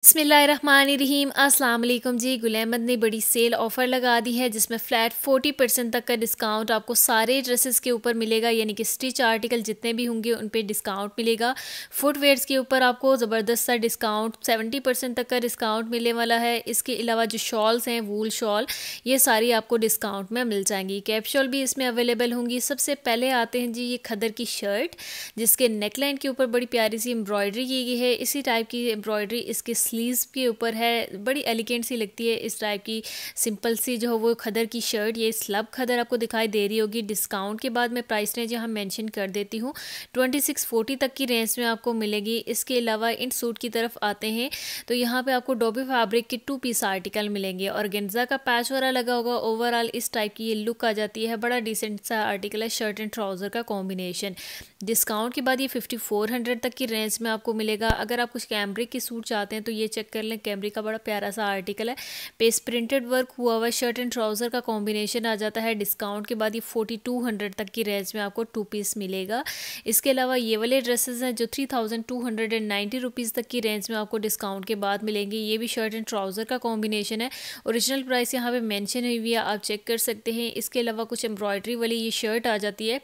बिस्मिल्लाहिर्रहमानिर्रहीम अस्सलाम वालेकुम जी। गुल अहमद ने बड़ी सेल ऑफ़र लगा दी है जिसमें फ़्लैट 40% तक का डिस्काउंट आपको सारे ड्रेसेस के ऊपर मिलेगा, यानी कि स्टिच आर्टिकल जितने भी होंगे उन पे डिस्काउंट मिलेगा। फुटवेयर्स के ऊपर आपको ज़बरदस्त सा डिस्काउंट 70% तक का डिस्काउंट मिलने वाला है। इसके अलावा जो शॉल्स हैं वूल शॉल, ये सारी आपको डिस्काउंट में मिल जाएंगी। कैप शॉल भी इसमें अवेलेबल होंगी। सबसे पहले आते हैं जी ये खदर की शर्ट, जिसके नेकलाइन के ऊपर बड़ी प्यारी सी एम्ब्रॉयडरी की गई है। इसी टाइप की एम्ब्रॉयडरी इसके स्लीव्स के ऊपर है, बड़ी एलिगेंट सी लगती है। इस टाइप की सिंपल सी जो वो खदर की शर्ट, ये स्लब खदर आपको दिखाई दे रही होगी। डिस्काउंट के बाद मैं प्राइस रेंज यहाँ मेंशन कर देती हूँ, 2640 तक की रेंज में आपको मिलेगी। इसके अलावा इन सूट की तरफ आते हैं तो यहाँ पे आपको डोबी फैब्रिक के 2 पीस आर्टिकल मिलेंगे और गेंजा का पैच वाला लगा होगा। ओवरऑल इस टाइप की ये लुक आ जाती है। बड़ा डिसेंट सा आर्टिकल है, शर्ट एंड ट्राउज़र का कॉम्बिनेशन। डिस्काउंट के बाद ये 5400 तक की रेंज में आपको मिलेगा। अगर आप कुछ कैमरिक के सूट चाहते हैं तो ये चेक कर लें, कैमरिक का बड़ा प्यारा सा आर्टिकल है, पेस्ट प्रिंटेड वर्क हुआ हुआ शर्ट एंड ट्राउज़र का कॉम्बिनेशन आ जाता है। डिस्काउंट के बाद ये 4200 तक की रेंज में आपको 2 पीस मिलेगा। इसके अलावा ये वाले ड्रेसेस हैं जो 3290 रुपीज़ तक की रेंज में आपको डिस्काउंट के बाद मिलेंगे। ये भी शर्ट एंड ट्राउज़र का कॉम्बिनेशन है। ओरिजिनल प्राइस यहाँ पे मेंशन हुई हुई है, आप चेक कर सकते हैं। इसके अलावा कुछ एम्ब्रॉयडरी वाली ये शर्ट आ जाती है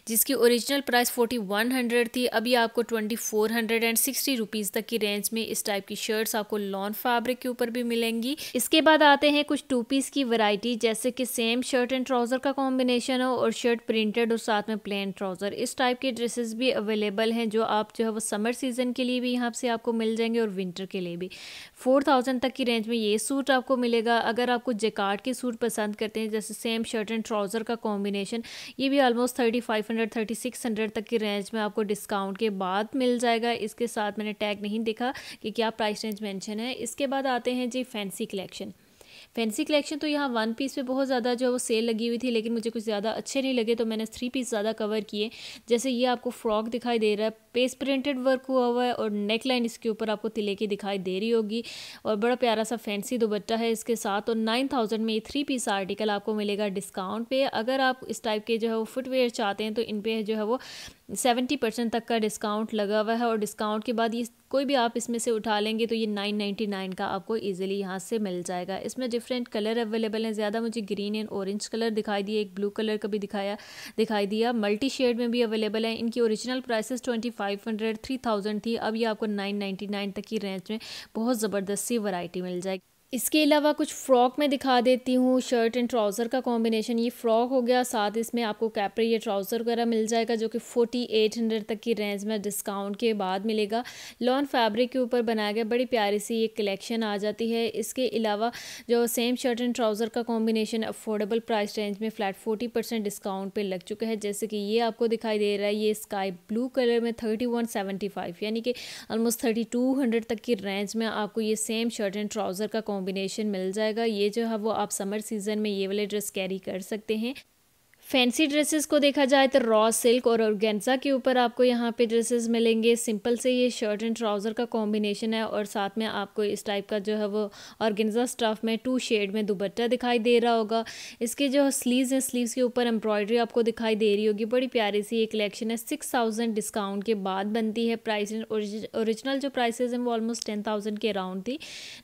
जिसकी ओरिजिनल प्राइस 4100 थी, अभी आपको 2460 रुपीज़ तक की रेंज में इस टाइप की शर्ट्स आपको लॉन फैब्रिक के ऊपर भी मिलेंगी। इसके बाद आते हैं कुछ 2 पीस की वैरायटी, जैसे कि सेम शर्ट एंड ट्राउज़र का कॉम्बिनेशन हो और शर्ट प्रिंटेड और साथ में प्लेन ट्राउज़र। इस टाइप के ड्रेसेस भी अवेलेबल हैं जो आप जो है वो समर सीजन के लिए भी यहाँ से आपको मिल जाएंगे और विंटर के लिए भी। 4000 तक की रेंज में ये सूट आपको मिलेगा। अगर आपको जैकार्ड के सूट पसंद करते हैं जैसे सेम शर्ट एंड ट्राउज़र का कॉम्बिनेशन, ये भी ऑलमोस्ट 3500 3600 तक की रेंज में आपको डिस्काउंट के बाद मिल जाएगा। इसके साथ मैंने टैग नहीं देखा कि क्या प्राइस रेंज मेंशन है। इसके बाद आते हैं जी फैंसी कलेक्शन। फैंसी कलेक्शन तो यहाँ 1 पीस पे बहुत ज़्यादा जो है वो सेल लगी हुई थी, लेकिन मुझे कुछ ज़्यादा अच्छे नहीं लगे तो मैंने 3 पीस ज़्यादा कवर किए। जैसे ये आपको फ्रॉक दिखाई दे रहा है, पेस्ट प्रिंटेड वर्क हुआ हुआ है और नेक लाइन इसके ऊपर आपको तिले की दिखाई दे रही होगी और बड़ा प्यारा सा फैंसी दुपट्टा है इसके साथ। और 9000 में ये 3 पीस आर्टिकल आपको मिलेगा डिस्काउंट पे। अगर आप इस टाइप के जो है वो फुटवेयर चाहते हैं तो इन पे जो है वो 70% तक का डिस्काउंट लगा हुआ है और डिस्काउंट के बाद ये कोई भी आप इसमें से उठा लेंगे तो ये 999 का आपको इजीली यहाँ से मिल जाएगा। इसमें डिफरेंट कलर अवेलेबल हैं, ज़्यादा मुझे ग्रीन एंड ऑरेंज कलर दिखाई दिए, एक ब्लू कलर का भी दिखाई दिया, मल्टी शेड में भी अवेलेबल है। इनकी ओरिजिनल प्राइसेस 2500 3000 थी, अब ये आपको 999 तक की रेंज में बहुत ज़बरदस्त सी वैरायटी मिल जाएगी। इसके अलावा कुछ फ़्रॉक में दिखा देती हूँ, शर्ट एंड ट्राउज़र का कॉम्बिनेशन। ये फ़्रॉक हो गया, साथ इसमें आपको कैपरी या ट्राउज़र वगैरह मिल जाएगा जो कि 4800 तक की रेंज में डिस्काउंट के बाद मिलेगा। लॉन फैब्रिक के ऊपर बनाया गया, बड़ी प्यारी सी ये कलेक्शन आ जाती है। इसके अलावा जो सेम शर्ट एंड ट्राउज़र का कॉम्बिनेशन अफोर्डेबल प्राइस रेंज में फ्लैट 40% डिस्काउंट पर लग चुका है। जैसे कि ये आपको दिखाई दे रहा है, ये स्काई ब्लू कलर में 3175 यानी कि ऑलमोस्ट 3200 तक की रेंज में आपको ये सेम शर्ट एंड ट्राउज़र का कॉम्बिनेशन मिल जाएगा। ये जो है वो आप समर सीजन में ये वाले ड्रेस कैरी कर सकते हैं। फैंसी ड्रेसेस को देखा जाए तो रॉ सिल्क और ऑर्गेन्जा के ऊपर आपको यहाँ पे ड्रेसेस मिलेंगे। सिंपल से ये शर्ट एंड ट्राउज़र का कॉम्बिनेशन है और साथ में आपको इस टाइप का जो है वो ऑर्गेन्जा स्टफ में 2 शेड में दुपट्टा दिखाई दे रहा होगा। इसके जो स्लीव्स हैं, स्लीव्स के ऊपर एम्ब्रॉयडरी आपको दिखाई दे रही होगी। बड़ी प्यारी सी ये कलेक्शन है, 6000 डिस्काउंट के बाद बनती है। प्राइस ओरिजिनल जो प्राइसेस हैं वो ऑलमोस्ट 10000 के अराउंड थी।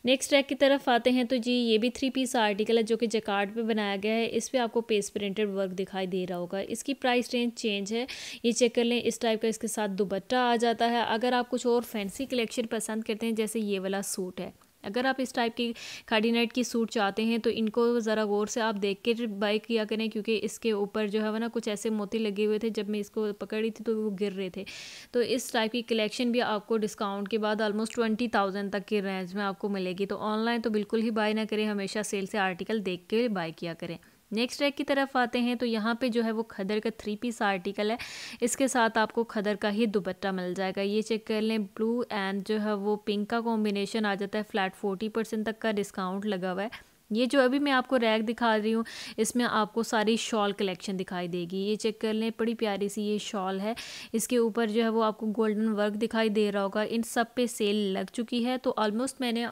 नेक्स्ट रैक की तरफ आते हैं तो जी ये भी 3 पीस आर्टिकल है जो कि जैकार्ड पे बनाया गया है। इस पर आपको पेस्ट प्रिंटेड वर्क दिखाई दे रहा होगा। इसकी प्राइस रेंज चेंज है, ये चेक कर लें। इस टाइप का इसके साथ दुपट्टा आ जाता है। अगर आप कुछ और फैंसी कलेक्शन पसंद करते हैं, जैसे ये वाला सूट है, अगर आप इस टाइप की खाड़ी नेट की सूट चाहते हैं तो इनको ज़रा गौर से आप देख के बाई किया करें, क्योंकि इसके ऊपर जो है वो ना कुछ ऐसे मोती लगे हुए थे, जब मैं इसको पकड़ी थी तो वो गिर रहे थे। तो इस टाइप की कलेक्शन भी आपको डिस्काउंट के बाद ऑलमोस्ट 20000 तक की रेंज में आपको मिलेगी। तो ऑनलाइन तो बिल्कुल ही बाय ना करें, हमेशा सेल से आर्टिकल देख के बाय किया करें। नेक्स्ट रैक की तरफ आते हैं तो यहाँ पे जो है वो खदर का 3 पीस आर्टिकल है। इसके साथ आपको खदर का ही दुपट्टा मिल जाएगा। ये चेक कर लें, ब्लू एंड जो है वो पिंक का कॉम्बिनेशन आ जाता है। फ्लैट 40% तक का डिस्काउंट लगा हुआ है। ये जो अभी मैं आपको रैक दिखा रही हूँ, इसमें आपको सारी शॉल कलेक्शन दिखाई देगी। ये चेक कर लें, बड़ी प्यारी सी ये शॉल है। इसके ऊपर जो है वो आपको गोल्डन वर्क दिखाई दे रहा होगा। इन सब पे सेल लग चुकी है। तो ऑलमोस्ट मैंने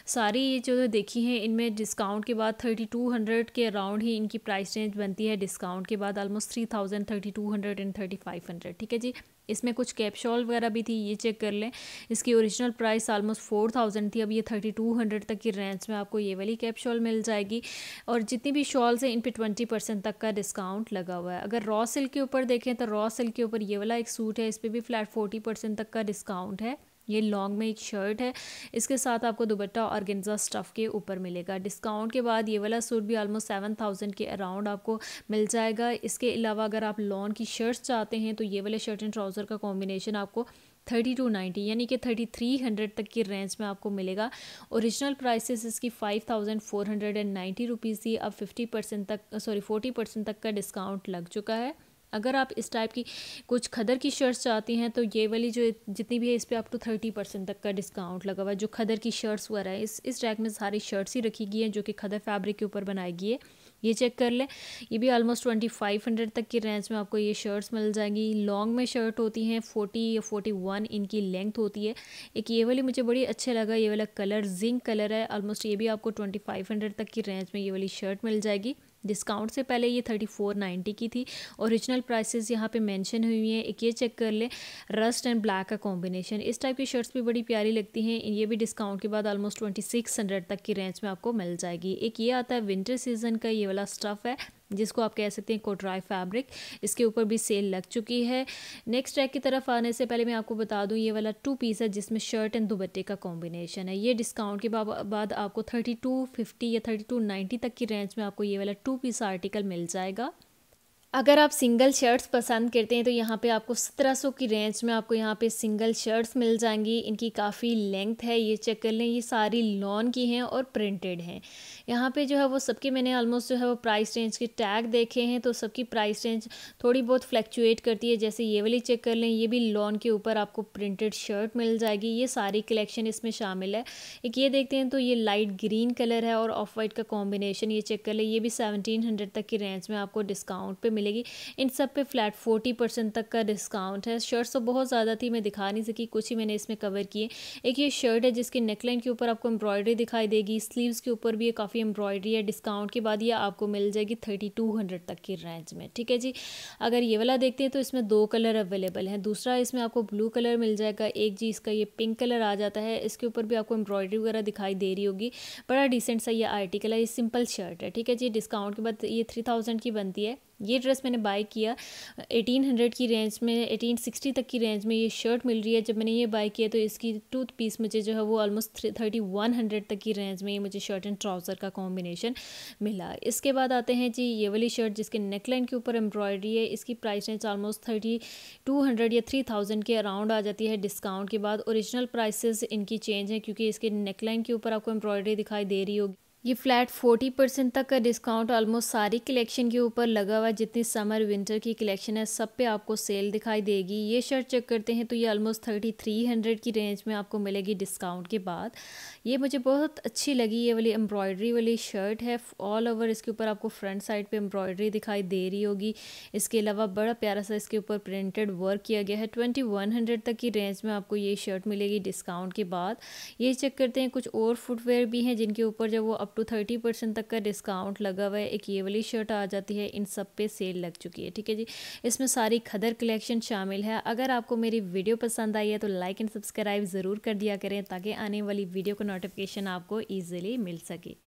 सारी ये जो देखी हैं, इनमें डिस्काउंट के बाद 3200 के अराउंड ही इनकी प्राइस रेंज बनती है। डिस्काउंट के बाद ऑलमोस्ट 3000 3200 एंड 3500। ठीक है जी। इसमें कुछ कैप शॉल वगैरह भी थी, ये चेक कर लें। इसकी ओरिजिनल प्राइस ऑलमोस्ट 4000 थी, अब ये 3200 तक की रेंज में आपको ये वाली कैप शॉल मिल जाएगी। और जितनी भी शॉल्स हैं इन पे 20% तक का डिस्काउंट लगा हुआ है। अगर रॉ सिल्क के ऊपर देखें तो रॉ सिल्क के ऊपर ये वाला एक सूट है, इस पर भी फ्लैट 40% तक का डिस्काउंट है। ये लॉन्ग में एक शर्ट है, इसके साथ आपको दुपट्टा ऑर्गेन्जा स्टफ़ के ऊपर मिलेगा। डिस्काउंट के बाद ये वाला सूट भी ऑलमोस्ट 7000 के अराउंड आपको मिल जाएगा। इसके अलावा अगर आप लॉन की शर्ट्स चाहते हैं तो ये वाले शर्ट एंड ट्राउज़र का कॉम्बिनेशन आपको 3290 यानी कि 3300 तक की रेंज में आपको मिलेगा। ओरिजिनल प्राइसेस इसकी 5490 रुपीज़ थी, अब 40% तक का डिस्काउंट लग चुका है। अगर आप इस टाइप की कुछ खदर की शर्ट्स चाहती हैं तो ये वाली जो जितनी भी है इस पर आप तो 30% तक का डिस्काउंट लगा हुआ है। जो खदर की शर्ट्स वगैरह है इस रैक में सारी शर्ट्स ही रखी गई हैं जो कि खदर फैब्रिक के ऊपर बनाई गई है। ये चेक कर लें, ये भी ऑलमोस्ट 2500 तक की रेंज में आपको ये शर्ट्स मिल जाएंगी। लॉन्ग में शर्ट होती हैं 40 या 41 इनकी लेंथ होती है। एक ये वाली मुझे बड़ी अच्छा लगा, ये वाला कलर जिंक कलर है, ऑलमोस्ट ये भी आपको 2500 तक की रेंज में ये वाली शर्ट मिल जाएगी। डिस्काउंट से पहले ये 3490 की थी। ओरिजिनल प्राइसेस यहाँ पे मेंशन हुई हैं। एक ये चेक कर लें, रस्ट एंड ब्लैक का कॉम्बिनेशन, इस टाइप की शर्ट्स भी बड़ी प्यारी लगती हैं। ये भी डिस्काउंट के बाद ऑलमोस्ट 2600 तक की रेंज में आपको मिल जाएगी। एक ये आता है विंटर सीजन का ये वाला स्टफ़ है जिसको आप कह सकते हैं कोटराई फैब्रिक, इसके ऊपर भी सेल लग चुकी है। नेक्स्ट रैक की तरफ आने से पहले मैं आपको बता दूं ये वाला 2 पीस है जिसमें शर्ट एंड दुपट्टे का कॉम्बिनेशन है। ये डिस्काउंट के बाद आपको 3250 या 3290 तक की रेंज में आपको ये वाला 2 पीस आर्टिकल मिल जाएगा। अगर आप सिंगल शर्ट्स पसंद करते हैं तो यहाँ पे आपको 1700 की रेंज में आपको यहाँ पे सिंगल शर्ट्स मिल जाएंगी। इनकी काफ़ी लेंथ है, ये चेक कर लें, ये सारी लॉन की हैं और प्रिंटेड हैं। यहाँ पे जो है वो सबके मैंने ऑलमोस्ट जो है वो प्राइस रेंज के टैग देखे हैं तो सबकी प्राइस रेंज थोड़ी बहुत फ्लैक्चुएट करती है। जैसे ये वाली चेक कर लें, ये भी लॉन के ऊपर आपको प्रिंटेड शर्ट मिल जाएगी। ये सारी कलेक्शन इसमें शामिल है। एक ये देखते हैं तो ये लाइट ग्रीन कलर है और ऑफ वाइट का कॉम्बिनेशन, ये चेक कर लें, ये भी 1700 तक की रेंज में आपको डिस्काउंट पे मिलेगी। इन सब पे फ्लैट 40% तक का डिस्काउंट है। शर्ट्स तो बहुत ज़्यादा थी, मैं दिखा नहीं सकी, कुछ ही मैंने इसमें कवर किए। एक ये शर्ट है जिसके नेकलाइन के ऊपर आपको एम्ब्रॉयडरी दिखाई देगी, स्लीव्स के ऊपर भी ये काफ़ी एम्ब्रॉयडरी है। डिस्काउंट के बाद ये आपको मिल जाएगी 3200 तक की रेंज में, ठीक है जी। अगर ये वाला देखते हैं तो इसमें 2 कलर अवेलेबल हैं। दूसरा इसमें आपको ब्लू कलर मिल जाएगा, एक जी इसका ये पिंक कलर आ जाता है। इसके ऊपर भी आपको एम्ब्रॉयडरी वगैरह दिखाई दे रही होगी। बड़ा डिसेंट सा ये आर्टिकल है, ये सिंपल शर्ट है, ठीक है जी। डिस्काउंट के बाद ये 3000 की बनती है। ये ड्रेस मैंने बाय किया 1800 की रेंज में, 1860 तक की रेंज में ये शर्ट मिल रही है। जब मैंने ये बाय किया तो इसकी 2 पीस मुझे जो है वो ऑलमोस्ट 3100 तक की रेंज में ये मुझे शर्ट एंड ट्राउज़र का कॉम्बिनेशन मिला। इसके बाद आते हैं जी ये वाली शर्ट जिसके नेकलाइन के ऊपर एम्ब्रॉयडरी है। इसकी प्राइस रेंज ऑलमोस्ट 3200 या 3000 के अराउंड आ जाती है डिस्काउंट के बाद। ओरिजिनल प्राइसेस इनकी चेंज है क्योंकि इसके नेकलाइन के ऊपर आपको एम्ब्रॉयडरी दिखाई दे रही होगी। ये फ्लैट 40% तक का डिस्काउंट ऑलमोस्ट सारी कलेक्शन के ऊपर लगा हुआ है। जितनी समर विंटर की कलेक्शन है सब पे आपको सेल दिखाई देगी। ये शर्ट चेक करते हैं तो ये ऑलमोस्ट 3300 की रेंज में आपको मिलेगी डिस्काउंट के बाद। ये मुझे बहुत अच्छी लगी, ये वाली एम्ब्रॉयडरी वाली शर्ट है। ऑल ओवर इसके ऊपर आपको फ्रंट साइड पे एम्ब्रॉयडरी दिखाई दे रही होगी। इसके अलावा बड़ा प्यारा सा इसके ऊपर प्रिंटेड वर्क किया गया है। 2100 तक की रेंज में आपको ये शर्ट मिलेगी डिस्काउंट के बाद। ये चेक करते हैं कुछ और फुटवेयर भी हैं जिनके ऊपर जब वो टू 30% तक का डिस्काउंट लगा हुआ है। एक ये वाली शर्ट आ जाती है, इन सब पे सेल लग चुकी है, ठीक है जी। इसमें सारी खदर कलेक्शन शामिल है। अगर आपको मेरी वीडियो पसंद आई है तो लाइक एंड सब्सक्राइब ज़रूर कर दिया करें ताकि आने वाली वीडियो का नोटिफिकेशन आपको ईजिली मिल सके।